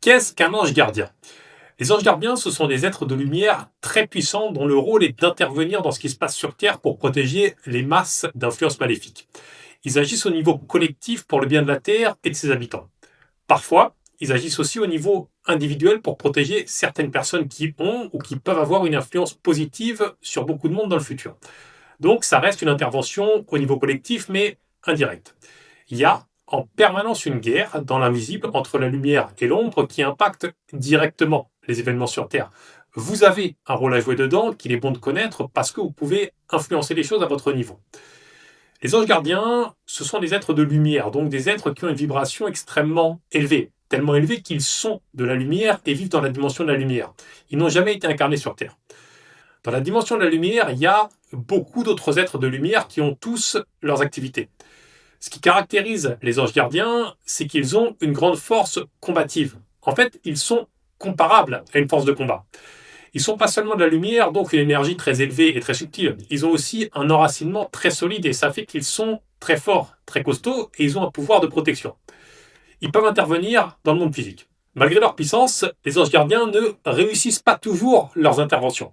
Qu'est-ce qu'un ange gardien? Les anges gardiens, ce sont des êtres de lumière très puissants dont le rôle est d'intervenir dans ce qui se passe sur Terre pour protéger les masses d'influences maléfiques. Ils agissent au niveau collectif pour le bien de la Terre et de ses habitants. Parfois, ils agissent aussi au niveau individuel pour protéger certaines personnes qui ont ou qui peuvent avoir une influence positive sur beaucoup de monde dans le futur. Donc ça reste une intervention au niveau collectif, mais indirecte. Il y a en permanence une guerre dans l'invisible entre la lumière et l'ombre qui impacte directement les événements sur Terre. Vous avez un rôle à jouer dedans qu'il est bon de connaître parce que vous pouvez influencer les choses à votre niveau. Les anges gardiens, ce sont des êtres de lumière, donc des êtres qui ont une vibration extrêmement élevée, tellement élevée qu'ils sont de la lumière et vivent dans la dimension de la lumière. Ils n'ont jamais été incarnés sur Terre. Dans la dimension de la lumière, il y a beaucoup d'autres êtres de lumière qui ont tous leurs activités. Ce qui caractérise les anges gardiens, c'est qu'ils ont une grande force combative. En fait, ils sont comparables à une force de combat. Ils ne sont pas seulement de la lumière, donc une énergie très élevée et très subtile. Ils ont aussi un enracinement très solide et ça fait qu'ils sont très forts, très costauds et ils ont un pouvoir de protection. Ils peuvent intervenir dans le monde physique. Malgré leur puissance, les anges gardiens ne réussissent pas toujours leurs interventions.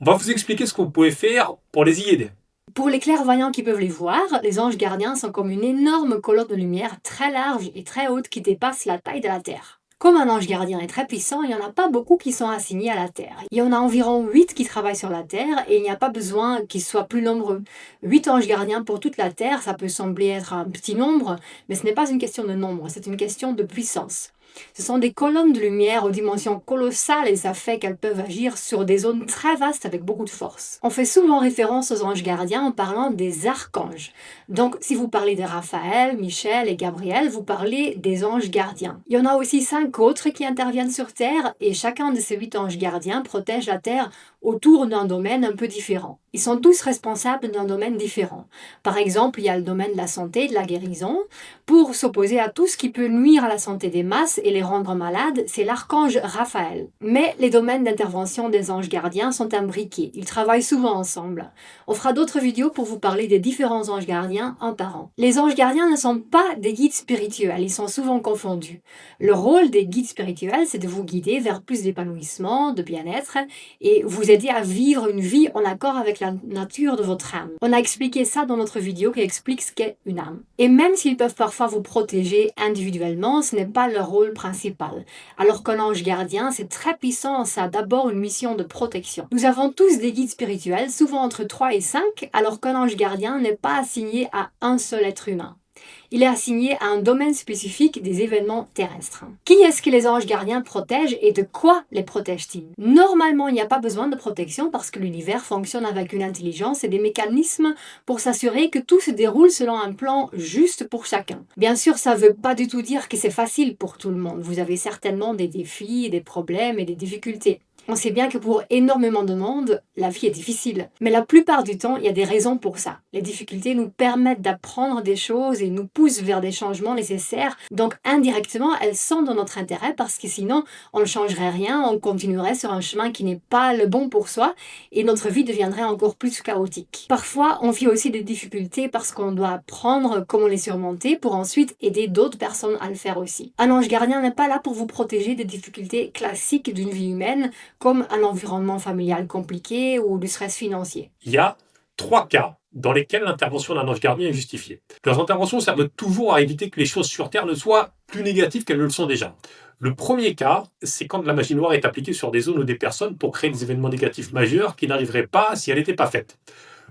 On va vous expliquer ce que vous pouvez faire pour les y aider. Pour les clairvoyants qui peuvent les voir, les anges gardiens sont comme une énorme colonne de lumière très large et très haute qui dépasse la taille de la Terre. Comme un ange gardien est très puissant, il n'y en a pas beaucoup qui sont assignés à la Terre. Il y en a environ 8 qui travaillent sur la Terre et il n'y a pas besoin qu'ils soient plus nombreux. 8 anges gardiens pour toute la Terre, ça peut sembler être un petit nombre, mais ce n'est pas une question de nombre, c'est une question de puissance. Ce sont des colonnes de lumière aux dimensions colossales et ça fait qu'elles peuvent agir sur des zones très vastes avec beaucoup de force. On fait souvent référence aux anges gardiens en parlant des archanges. Donc si vous parlez de Raphaël, Michel et Gabriel, vous parlez des anges gardiens. Il y en a aussi 5 autres qui interviennent sur Terre et chacun de ces 8 anges gardiens protège la Terre autour d'un domaine un peu différent. Ils sont tous responsables d'un domaine différent. Par exemple, il y a le domaine de la santé et de la guérison. Pour s'opposer à tout ce qui peut nuire à la santé des masses et les rendre malades, c'est l'archange Raphaël. Mais les domaines d'intervention des anges gardiens sont imbriqués. Ils travaillent souvent ensemble. On fera d'autres vidéos pour vous parler des différents anges gardiens un par un. Les anges gardiens ne sont pas des guides spirituels, ils sont souvent confondus. Le rôle des guides spirituels, c'est de vous guider vers plus d'épanouissement, de bien-être et vous aider à vivre une vie en accord avec la nature de votre âme. On a expliqué ça dans notre vidéo qui explique ce qu'est une âme. Et même s'ils peuvent parfois vous protéger individuellement, ce n'est pas leur rôle principal. Alors qu'un ange gardien, c'est très puissant, ça a d'abord une mission de protection. Nous avons tous des guides spirituels, souvent entre 3 et 5, alors qu'un ange gardien n'est pas assigné à un seul être humain. Il est assigné à un domaine spécifique des événements terrestres. Qui est-ce que les anges gardiens protègent et de quoi les protègent-ils? Normalement, il n'y a pas besoin de protection parce que l'univers fonctionne avec une intelligence et des mécanismes pour s'assurer que tout se déroule selon un plan juste pour chacun. Bien sûr, ça ne veut pas du tout dire que c'est facile pour tout le monde. Vous avez certainement des défis, des problèmes et des difficultés. On sait bien que pour énormément de monde, la vie est difficile. Mais la plupart du temps, il y a des raisons pour ça. Les difficultés nous permettent d'apprendre des choses et nous poussent vers des changements nécessaires. Donc indirectement, elles sont dans notre intérêt parce que sinon, on ne changerait rien, on continuerait sur un chemin qui n'est pas le bon pour soi et notre vie deviendrait encore plus chaotique. Parfois, on vit aussi des difficultés parce qu'on doit apprendre comment les surmonter pour ensuite aider d'autres personnes à le faire aussi. Un ange gardien n'est pas là pour vous protéger des difficultés classiques d'une vie humaine, comme un environnement familial compliqué ou du stress financier. Il y a 3 cas dans lesquels l'intervention d'un ange gardien est justifiée. Leurs interventions servent toujours à éviter que les choses sur Terre ne soient plus négatives qu'elles ne le sont déjà. Le premier cas, c'est quand la magie noire est appliquée sur des zones ou des personnes pour créer des événements négatifs majeurs qui n'arriveraient pas si elle n'était pas faite.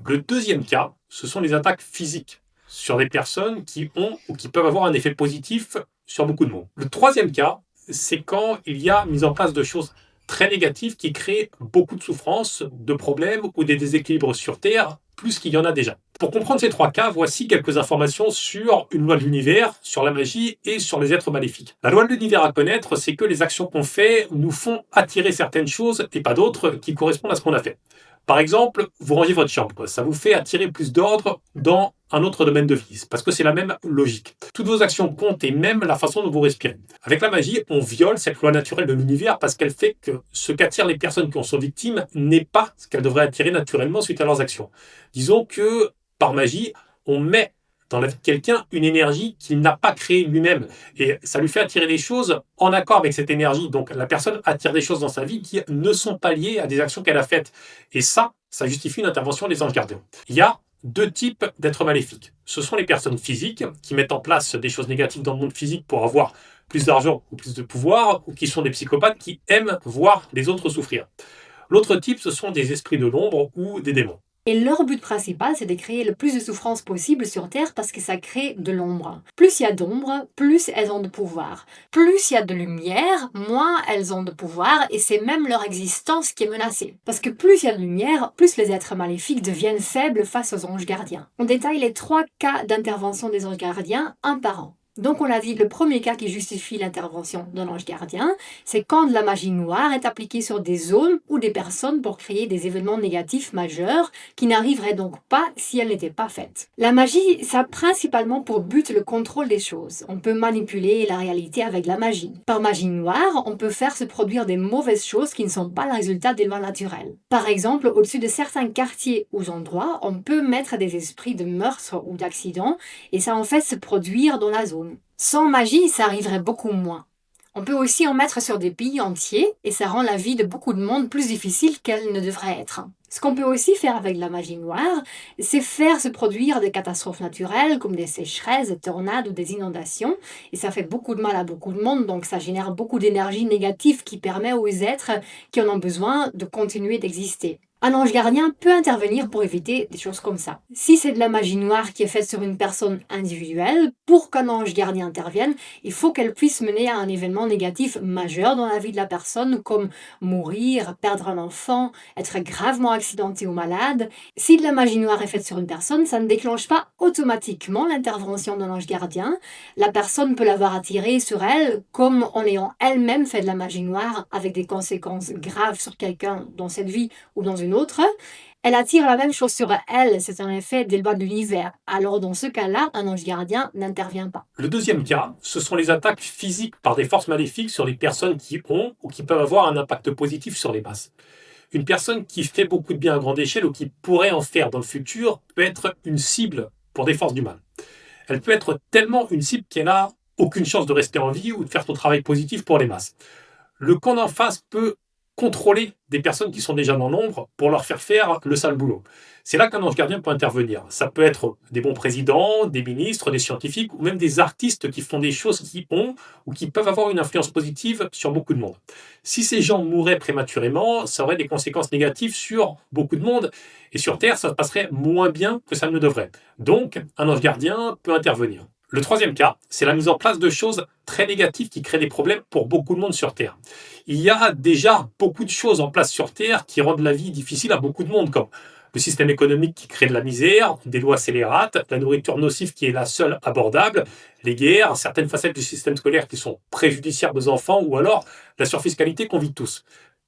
Le deuxième cas, ce sont les attaques physiques sur des personnes qui ont ou qui peuvent avoir un effet positif sur beaucoup de monde. Le troisième cas, c'est quand il y a mise en place de choses très négatives qui créent beaucoup de souffrances, de problèmes ou des déséquilibres sur Terre, plus qu'il y en a déjà. Pour comprendre ces 3 cas, voici quelques informations sur une loi de l'univers, sur la magie et sur les êtres maléfiques. La loi de l'univers à connaître, c'est que les actions qu'on fait nous font attirer certaines choses et pas d'autres qui correspondent à ce qu'on a fait. Par exemple, vous rangez votre chambre, ça vous fait attirer plus d'ordre dans un autre domaine de vie, parce que c'est la même logique. Toutes vos actions comptent et même la façon dont vous respirez. Avec la magie, on viole cette loi naturelle de l'univers parce qu'elle fait que ce qu'attirent les personnes qui en sont victimes n'est pas ce qu'elles devraient attirer naturellement suite à leurs actions. Disons que, par magie, on met dans la vie de quelqu'un une énergie qu'il n'a pas créée lui-même. Et ça lui fait attirer des choses en accord avec cette énergie. Donc la personne attire des choses dans sa vie qui ne sont pas liées à des actions qu'elle a faites. Et ça justifie une intervention des anges gardiens. Il y a deux types d'êtres maléfiques. Ce sont les personnes physiques qui mettent en place des choses négatives dans le monde physique pour avoir plus d'argent ou plus de pouvoir, ou qui sont des psychopathes qui aiment voir les autres souffrir. L'autre type, ce sont des esprits de l'ombre ou des démons. Et leur but principal, c'est de créer le plus de souffrance possible sur Terre parce que ça crée de l'ombre. Plus il y a d'ombre, plus elles ont de pouvoir. Plus il y a de lumière, moins elles ont de pouvoir et c'est même leur existence qui est menacée. Parce que plus il y a de lumière, plus les êtres maléfiques deviennent faibles face aux anges gardiens. On détaille les 3 cas d'intervention des anges gardiens, un par an. Donc on a dit le premier cas qui justifie l'intervention d'un ange gardien, c'est quand de la magie noire est appliquée sur des zones ou des personnes pour créer des événements négatifs majeurs qui n'arriveraient donc pas si elles n'étaient pas faites. La magie, ça a principalement pour but le contrôle des choses. On peut manipuler la réalité avec la magie. Par magie noire, on peut faire se produire des mauvaises choses qui ne sont pas le résultat des lois naturelles. Par exemple, au-dessus de certains quartiers ou endroits, on peut mettre des esprits de meurtre ou d'accident et ça en fait se produire dans la zone. Sans magie, ça arriverait beaucoup moins. On peut aussi en mettre sur des pays entiers et ça rend la vie de beaucoup de monde plus difficile qu'elle ne devrait être. Ce qu'on peut aussi faire avec la magie noire, c'est faire se produire des catastrophes naturelles comme des sécheresses, des tornades ou des inondations. Et ça fait beaucoup de mal à beaucoup de monde, donc ça génère beaucoup d'énergie négative qui permet aux êtres qui en ont besoin de continuer d'exister. Un ange gardien peut intervenir pour éviter des choses comme ça. Si c'est de la magie noire qui est faite sur une personne individuelle, pour qu'un ange gardien intervienne, il faut qu'elle puisse mener à un événement négatif majeur dans la vie de la personne, comme mourir, perdre un enfant, être gravement accidenté ou malade. Si de la magie noire est faite sur une personne, ça ne déclenche pas automatiquement l'intervention d'un ange gardien. La personne peut l'avoir attiré sur elle, comme en ayant elle-même fait de la magie noire, avec des conséquences graves sur quelqu'un dans cette vie ou dans une autre, elle attire la même chose sur elle, c'est un effet des lois de l'univers. Alors dans ce cas-là, un ange gardien n'intervient pas. Le deuxième cas, ce sont les attaques physiques par des forces maléfiques sur les personnes qui ont ou qui peuvent avoir un impact positif sur les masses. Une personne qui fait beaucoup de bien à grande échelle ou qui pourrait en faire dans le futur peut être une cible pour des forces du mal. Elle peut être tellement une cible qu'elle n'a aucune chance de rester en vie ou de faire son travail positif pour les masses. Le camp d'en face peut contrôler des personnes qui sont déjà dans l'ombre pour leur faire le sale boulot. C'est là qu'un ange gardien peut intervenir. Ça peut être des bons présidents, des ministres, des scientifiques ou même des artistes qui font des choses qui ont ou qui peuvent avoir une influence positive sur beaucoup de monde. Si ces gens mouraient prématurément, ça aurait des conséquences négatives sur beaucoup de monde et sur Terre, ça se passerait moins bien que ça ne le devrait. Donc, un ange gardien peut intervenir. Le troisième cas, c'est la mise en place de choses très négatives qui créent des problèmes pour beaucoup de monde sur Terre. Il y a déjà beaucoup de choses en place sur Terre qui rendent la vie difficile à beaucoup de monde, comme le système économique qui crée de la misère, des lois scélérates, la nourriture nocive qui est la seule abordable, les guerres, certaines facettes du système scolaire qui sont préjudiciables aux enfants, ou alors la surfiscalité qu'on vit tous.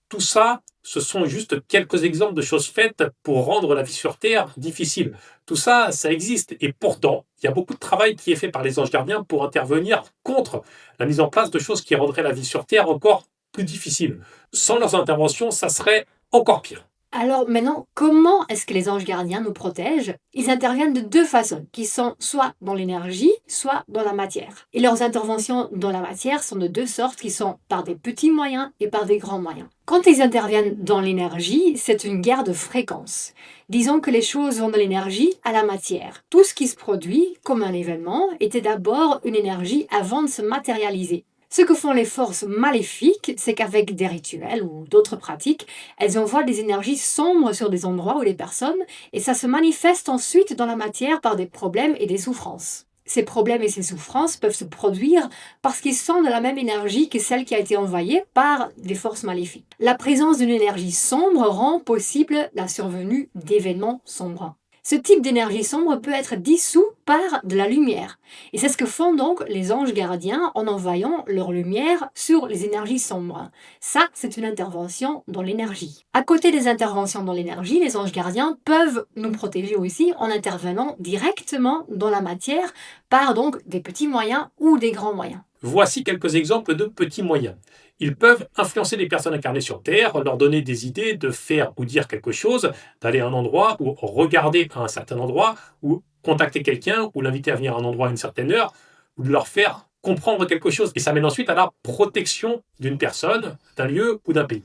Tout ça, ce sont juste quelques exemples de choses faites pour rendre la vie sur Terre difficile. Tout ça, ça existe. Et pourtant, il y a beaucoup de travail qui est fait par les anges gardiens pour intervenir contre la mise en place de choses qui rendraient la vie sur Terre encore plus difficile. Sans leurs interventions, ça serait encore pire. Alors maintenant, comment est-ce que les anges gardiens nous protègent? Ils interviennent de 2 façons, qui sont soit dans l'énergie, soit dans la matière. Et leurs interventions dans la matière sont de 2 sortes, qui sont par des petits moyens et par des grands moyens. Quand ils interviennent dans l'énergie, c'est une guerre de fréquences. Disons que les choses vont de l'énergie à la matière. Tout ce qui se produit, comme un événement, était d'abord une énergie avant de se matérialiser. Ce que font les forces maléfiques, c'est qu'avec des rituels ou d'autres pratiques, elles envoient des énergies sombres sur des endroits ou des personnes, et ça se manifeste ensuite dans la matière par des problèmes et des souffrances. Ces problèmes et ces souffrances peuvent se produire parce qu'ils sont de la même énergie que celle qui a été envoyée par des forces maléfiques. La présence d'une énergie sombre rend possible la survenue d'événements sombres. Ce type d'énergie sombre peut être dissous par de la lumière. Et c'est ce que font donc les anges gardiens en envoyant leur lumière sur les énergies sombres. Ça, c'est une intervention dans l'énergie. À côté des interventions dans l'énergie, les anges gardiens peuvent nous protéger aussi en intervenant directement dans la matière par donc des petits moyens ou des grands moyens. Voici quelques exemples de petits moyens. Ils peuvent influencer les personnes incarnées sur Terre, leur donner des idées de faire ou dire quelque chose, d'aller à un endroit ou regarder à un certain endroit ou contacter quelqu'un ou l'inviter à venir à un endroit à une certaine heure ou de leur faire comprendre quelque chose. Et ça mène ensuite à la protection d'une personne, d'un lieu ou d'un pays.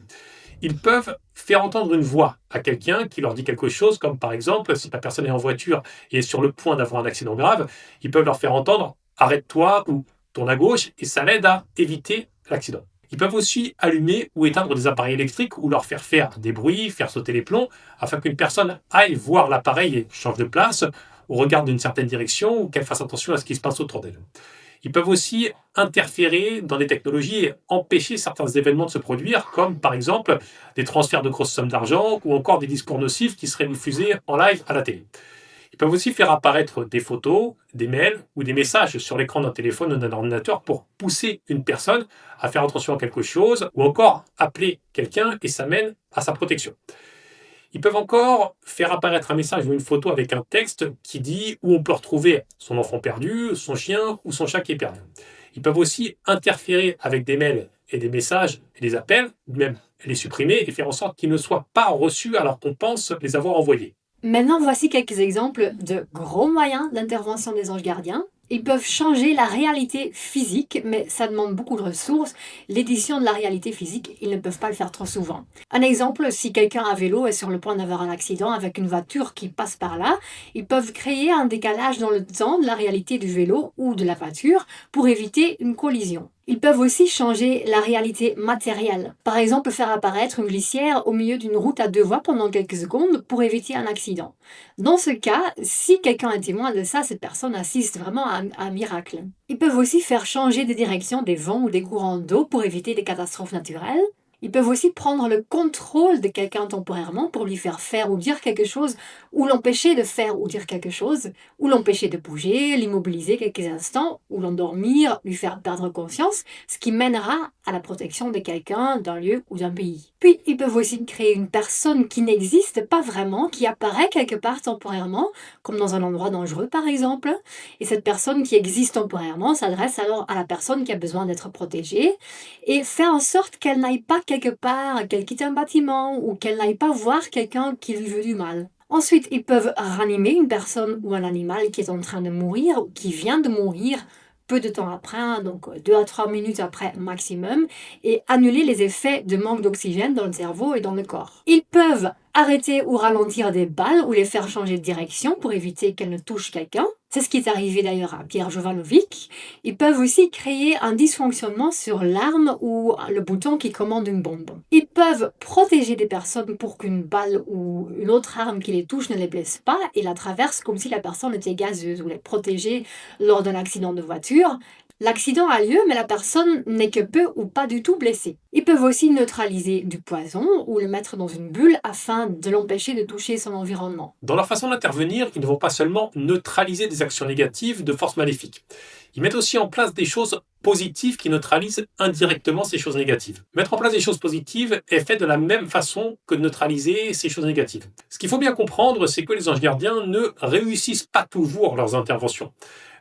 Ils peuvent faire entendre une voix à quelqu'un qui leur dit quelque chose, comme par exemple, si la personne est en voiture et est sur le point d'avoir un accident grave, ils peuvent leur faire entendre « arrête-toi » ou « tourne à gauche » et ça l'aide à éviter l'accident. Ils peuvent aussi allumer ou éteindre des appareils électriques ou leur faire des bruits, faire sauter les plombs, afin qu'une personne aille voir l'appareil et change de place, ou regarde d'une certaine direction, ou qu'elle fasse attention à ce qui se passe autour d'elle. Ils peuvent aussi interférer dans les technologies et empêcher certains événements de se produire, comme par exemple des transferts de grosses sommes d'argent ou encore des discours nocifs qui seraient diffusés en live à la télé. Ils peuvent aussi faire apparaître des photos, des mails ou des messages sur l'écran d'un téléphone ou d'un ordinateur pour pousser une personne à faire attention à quelque chose ou encore appeler quelqu'un et ça mène à sa protection. Ils peuvent encore faire apparaître un message ou une photo avec un texte qui dit où on peut retrouver son enfant perdu, son chien ou son chat qui est perdu. Ils peuvent aussi interférer avec des mails et des messages et des appels, même les supprimer et faire en sorte qu'ils ne soient pas reçus alors qu'on pense les avoir envoyés. Maintenant, voici quelques exemples de gros moyens d'intervention des anges gardiens. Ils peuvent changer la réalité physique, mais ça demande beaucoup de ressources. L'édition de la réalité physique, ils ne peuvent pas le faire trop souvent. Un exemple, si quelqu'un à vélo est sur le point d'avoir un accident avec une voiture qui passe par là, ils peuvent créer un décalage dans le temps de la réalité du vélo ou de la voiture pour éviter une collision. Ils peuvent aussi changer la réalité matérielle. Par exemple, faire apparaître une glissière au milieu d'une route à deux voies pendant quelques secondes pour éviter un accident. Dans ce cas, si quelqu'un est témoin de ça, cette personne assiste vraiment à un miracle. Ils peuvent aussi faire changer de direction des vents ou des courants d'eau pour éviter des catastrophes naturelles. Ils peuvent aussi prendre le contrôle de quelqu'un temporairement pour lui faire ou dire quelque chose, ou l'empêcher de faire ou dire quelque chose, ou l'empêcher de bouger, l'immobiliser quelques instants, ou l'endormir, lui faire perdre conscience, ce qui mènera à la protection de quelqu'un, d'un lieu ou d'un pays. Puis, ils peuvent aussi créer une personne qui n'existe pas vraiment, qui apparaît quelque part temporairement, comme dans un endroit dangereux par exemple, et cette personne qui existe temporairement s'adresse alors à la personne qui a besoin d'être protégée, et faire en sorte qu'elle n'aille pas quelque part, qu'elle quitte un bâtiment ou qu'elle n'aille pas voir quelqu'un qui lui veut du mal. Ensuite, ils peuvent ranimer une personne ou un animal qui est en train de mourir ou qui vient de mourir peu de temps après, donc 2 à 3 minutes après maximum, et annuler les effets de manque d'oxygène dans le cerveau et dans le corps. Ils peuvent arrêter ou ralentir des balles ou les faire changer de direction pour éviter qu'elles ne touchent quelqu'un. C'est ce qui est arrivé d'ailleurs à Pierre Jovanovic. Ils peuvent aussi créer un dysfonctionnement sur l'arme ou le bouton qui commande une bombe. Ils peuvent protéger des personnes pour qu'une balle ou une autre arme qui les touche ne les blesse pas et la traverse comme si la personne était gazeuse, ou les protéger lors d'un accident de voiture. L'accident a lieu, mais la personne n'est que peu ou pas du tout blessée. Ils peuvent aussi neutraliser du poison ou le mettre dans une bulle afin de l'empêcher de toucher son environnement. Dans leur façon d'intervenir, ils ne vont pas seulement neutraliser des actions négatives de forces maléfiques. Ils mettent aussi en place des choses positives qui neutralisent indirectement ces choses négatives. Mettre en place des choses positives est fait de la même façon que de neutraliser ces choses négatives. Ce qu'il faut bien comprendre, c'est que les anges gardiens ne réussissent pas toujours leurs interventions.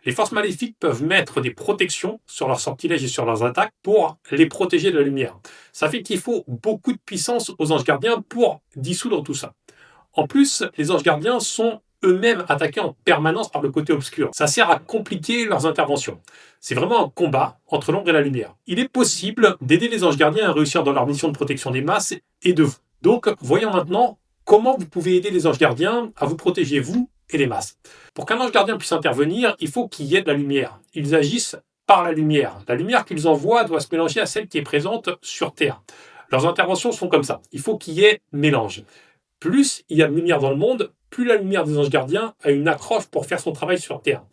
Les forces maléfiques peuvent mettre des protections sur leurs sortilèges et sur leurs attaques pour les protéger de la lumière. Ça fait qu'il faut beaucoup de puissance aux anges gardiens pour dissoudre tout ça. En plus, les anges gardiens sont eux-mêmes attaqués en permanence par le côté obscur. Ça sert à compliquer leurs interventions. C'est vraiment un combat entre l'ombre et la lumière. Il est possible d'aider les anges gardiens à réussir dans leur mission de protection des masses et de vous. Donc, voyons maintenant comment vous pouvez aider les anges gardiens à vous protéger, vous et les masses. Pour qu'un ange gardien puisse intervenir, il faut qu'il y ait de la lumière. Ils agissent par la lumière. La lumière qu'ils envoient doit se mélanger à celle qui est présente sur Terre. Leurs interventions sont comme ça. Il faut qu'il y ait mélange. Plus il y a de lumière dans le monde, plus la lumière des anges gardiens a une accroche pour faire son travail sur Terre.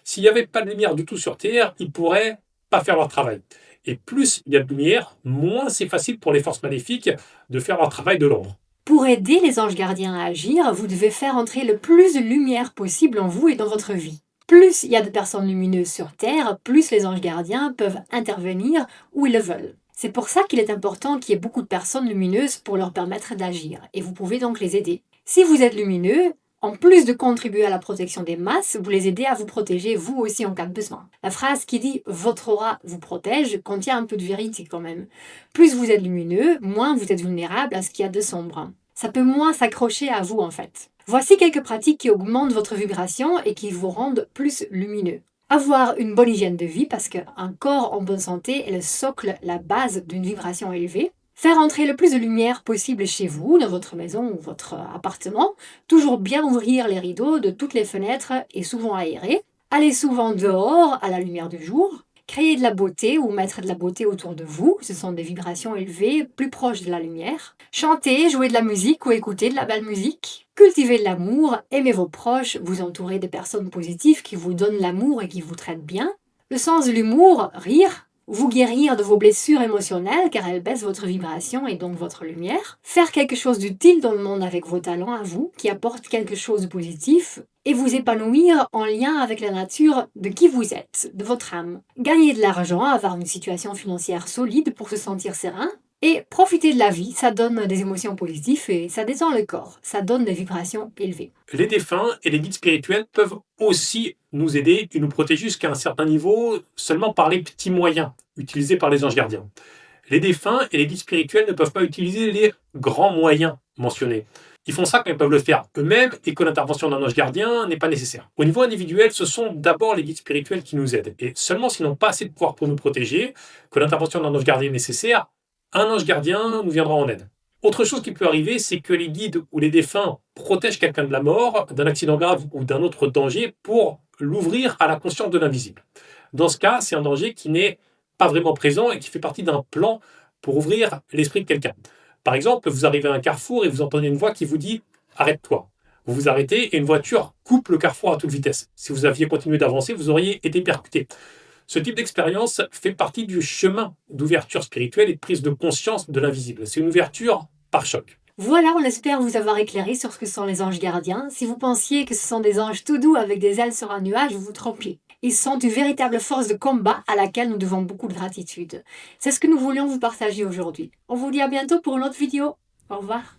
S'il n'y avait pas de lumière du tout sur Terre, ils ne pourraient pas faire leur travail. Et plus il y a de lumière, moins c'est facile pour les forces maléfiques de faire leur travail de l'ombre. Pour aider les anges gardiens à agir, vous devez faire entrer le plus de lumière possible en vous et dans votre vie. Plus il y a de personnes lumineuses sur Terre, plus les anges gardiens peuvent intervenir où ils le veulent. C'est pour ça qu'il est important qu'il y ait beaucoup de personnes lumineuses pour leur permettre d'agir, et vous pouvez donc les aider. Si vous êtes lumineux, en plus de contribuer à la protection des masses, vous les aidez à vous protéger vous aussi en cas de besoin. La phrase qui dit « votre aura vous protège » contient un peu de vérité quand même. Plus vous êtes lumineux, moins vous êtes vulnérable à ce qu'il y a de sombre. Ça peut moins s'accrocher à vous en fait. Voici quelques pratiques qui augmentent votre vibration et qui vous rendent plus lumineux. Avoir une bonne hygiène de vie, parce qu'un corps en bonne santé est le socle, la base d'une vibration élevée. Faire entrer le plus de lumière possible chez vous, dans votre maison ou votre appartement. Toujours bien ouvrir les rideaux de toutes les fenêtres et souvent aérer. Aller souvent dehors à la lumière du jour. Créer de la beauté ou mettre de la beauté autour de vous, ce sont des vibrations élevées, plus proches de la lumière. Chanter, jouer de la musique ou écouter de la belle musique. Cultiver de l'amour, aimer vos proches, vous entourer de personnes positives qui vous donnent l'amour et qui vous traitent bien. Le sens de l'humour, rire. Vous guérir de vos blessures émotionnelles car elles baissent votre vibration et donc votre lumière. Faire quelque chose d'utile dans le monde avec vos talents à vous, qui apportent quelque chose de positif. Et vous épanouir en lien avec la nature de qui vous êtes, de votre âme. Gagner de l'argent, avoir une situation financière solide pour se sentir serein. Et profiter de la vie, ça donne des émotions positives et ça détend le corps. Ça donne des vibrations élevées. Les défunts et les guides spirituels peuvent aussi nous aider et nous protéger jusqu'à un certain niveau seulement par les petits moyens utilisés par les anges gardiens. Les défunts et les guides spirituels ne peuvent pas utiliser les grands moyens mentionnés. Ils font ça quand ils peuvent le faire eux-mêmes et que l'intervention d'un ange gardien n'est pas nécessaire. Au niveau individuel, ce sont d'abord les guides spirituels qui nous aident. Et seulement s'ils n'ont pas assez de pouvoir pour nous protéger, que l'intervention d'un ange gardien est nécessaire, un ange gardien nous viendra en aide. Autre chose qui peut arriver, c'est que les guides ou les défunts protègent quelqu'un de la mort, d'un accident grave ou d'un autre danger pour l'ouvrir à la conscience de l'invisible. Dans ce cas, c'est un danger qui n'est pas vraiment présent et qui fait partie d'un plan pour ouvrir l'esprit de quelqu'un. Par exemple, vous arrivez à un carrefour et vous entendez une voix qui vous dit « arrête-toi ». Vous vous arrêtez et une voiture coupe le carrefour à toute vitesse. Si vous aviez continué d'avancer, vous auriez été percuté. Ce type d'expérience fait partie du chemin d'ouverture spirituelle et de prise de conscience de l'invisible. C'est une ouverture par choc. Voilà, on espère vous avoir éclairé sur ce que sont les anges gardiens. Si vous pensiez que ce sont des anges tout doux avec des ailes sur un nuage, vous vous trompiez. Ils sont une véritable force de combat à laquelle nous devons beaucoup de gratitude. C'est ce que nous voulions vous partager aujourd'hui. On vous dit à bientôt pour une autre vidéo. Au revoir.